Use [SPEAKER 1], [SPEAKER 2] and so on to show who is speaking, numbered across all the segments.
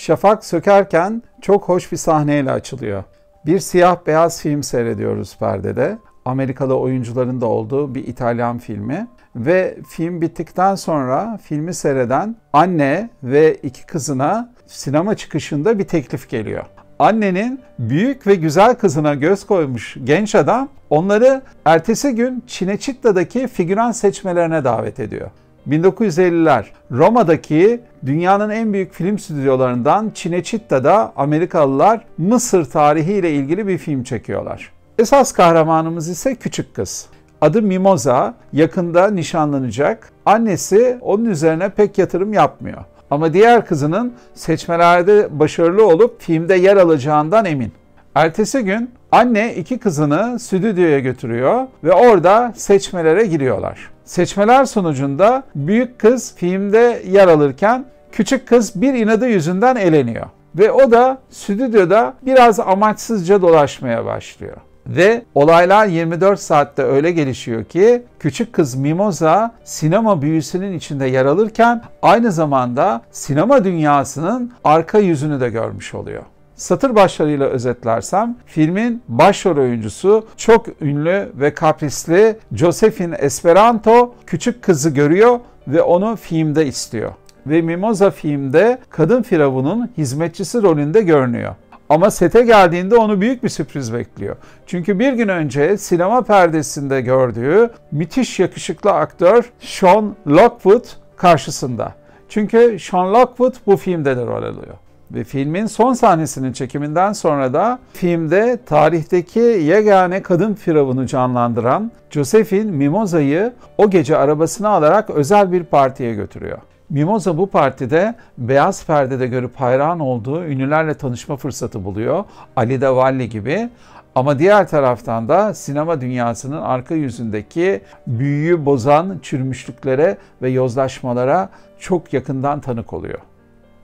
[SPEAKER 1] Şafak sökerken çok hoş bir sahneyle açılıyor. Bir siyah beyaz film seyrediyoruz perdede. Amerikalı oyuncuların da olduğu bir İtalyan filmi. Ve film bittikten sonra filmi seyreden anne ve iki kızına sinema çıkışında bir teklif geliyor. Annenin büyük ve güzel kızına göz koymuş genç adam onları ertesi gün Cinecitta'daki figüran seçmelerine davet ediyor. 1950'ler Roma'daki dünyanın en büyük film stüdyolarından Cinecitta'da Amerikalılar Mısır tarihiyle ilgili bir film çekiyorlar. Esas kahramanımız ise küçük kız. Adı Mimosa, yakında nişanlanacak. Annesi onun üzerine pek yatırım yapmıyor. Ama diğer kızının seçmelerde başarılı olup filmde yer alacağından emin. Ertesi gün anne iki kızını stüdyoya götürüyor ve orada seçmelere giriyorlar. Seçmeler sonucunda büyük kız filmde yer alırken küçük kız bir inadı yüzünden eleniyor. Ve o da stüdyoda biraz amaçsızca dolaşmaya başlıyor. Ve olaylar 24 saatte öyle gelişiyor ki küçük kız Mimosa sinema büyüsünün içinde yer alırken aynı zamanda sinema dünyasının arka yüzünü de görmüş oluyor. Satır başlarıyla özetlersem filmin başrol oyuncusu çok ünlü ve kaprisli Josephine Esperanto küçük kızı görüyor ve onu filmde istiyor. Ve Mimosa filmde kadın firavunun hizmetçisi rolünde görünüyor. Ama sete geldiğinde onu büyük bir sürpriz bekliyor. Çünkü bir gün önce sinema perdesinde gördüğü müthiş yakışıklı aktör Sean Lockwood karşısında. Çünkü Sean Lockwood bu filmde de rol alıyor. Ve filmin son sahnesinin çekiminden sonra da filmde tarihteki yegane kadın firavunu canlandıran Josephine Mimosa'yı o gece arabasına alarak özel bir partiye götürüyor. Mimosa bu partide beyaz perdede görüp hayran olduğu ünlülerle tanışma fırsatı buluyor. Alida Valli gibi. Ama diğer taraftan da sinema dünyasının arka yüzündeki büyüyü bozan çürümüşlüklere ve yozlaşmalara çok yakından tanık oluyor.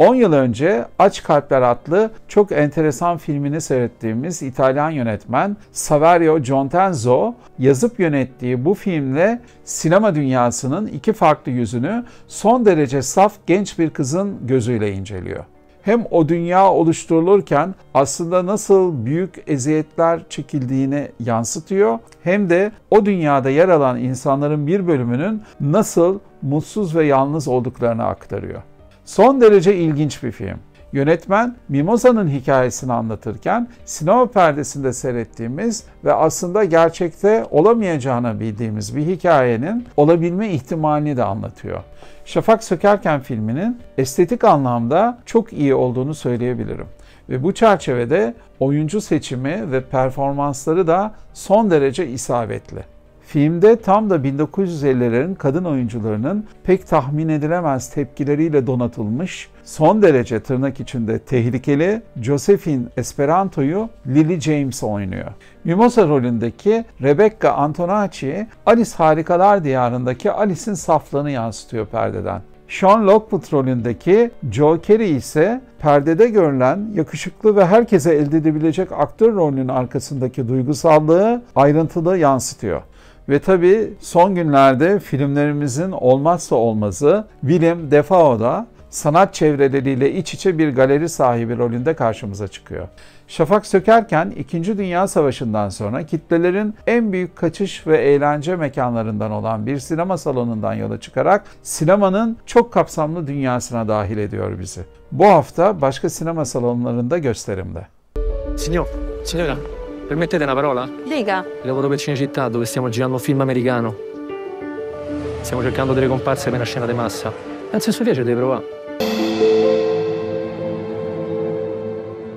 [SPEAKER 1] 10 yıl önce Aç Kalpler adlı çok enteresan filmini seyrettiğimiz İtalyan yönetmen Saverio Giontenzo yazıp yönettiği bu filmle sinema dünyasının iki farklı yüzünü son derece saf genç bir kızın gözüyle inceliyor. Hem o dünya oluşturulurken aslında nasıl büyük eziyetler çekildiğini yansıtıyor hem de o dünyada yer alan insanların bir bölümünün nasıl mutsuz ve yalnız olduklarını aktarıyor. Son derece ilginç bir film. Yönetmen Mimosa'nın hikayesini anlatırken sinema perdesinde seyrettiğimiz ve aslında gerçekte olamayacağını bildiğimiz bir hikayenin olabilme ihtimalini de anlatıyor. Şafak Sökerken filminin estetik anlamda çok iyi olduğunu söyleyebilirim. Ve bu çerçevede oyuncu seçimi ve performansları da son derece isabetli. Filmde tam da 1950'lerin kadın oyuncularının pek tahmin edilemez tepkileriyle donatılmış, son derece tırnak içinde tehlikeli Josephine Esperanto'yu Lily James oynuyor. Mimosa rolündeki Rebecca Antonacci, Alice Harikalar Diyarı'ndaki Alice'in saflığını yansıtıyor perdeden. Sean Lockwood rolündeki Joe Carey ise perdede görülen yakışıklı ve herkese elde edebilecek aktör rolünün arkasındaki duygusallığı ayrıntılı yansıtıyor. Ve tabii son günlerde filmlerimizin olmazsa olmazı Willem Dafoe da sanat çevreleriyle iç içe bir galeri sahibi rolünde karşımıza çıkıyor. Şafak Sökerken 2. Dünya Savaşı'ndan sonra kitlelerin en büyük kaçış ve eğlence mekanlarından olan bir sinema salonundan yola çıkarak sinemanın çok kapsamlı dünyasına dahil ediyor bizi. Bu hafta başka sinema salonlarında gösterimde.
[SPEAKER 2] Signora, permettete una parola?
[SPEAKER 3] Dica.
[SPEAKER 2] Lavoro per Cinecittà dove stiamo girando un film americano. Stiamo cercando delle comparse per una scena di massa. Penso suo piace, devi provare.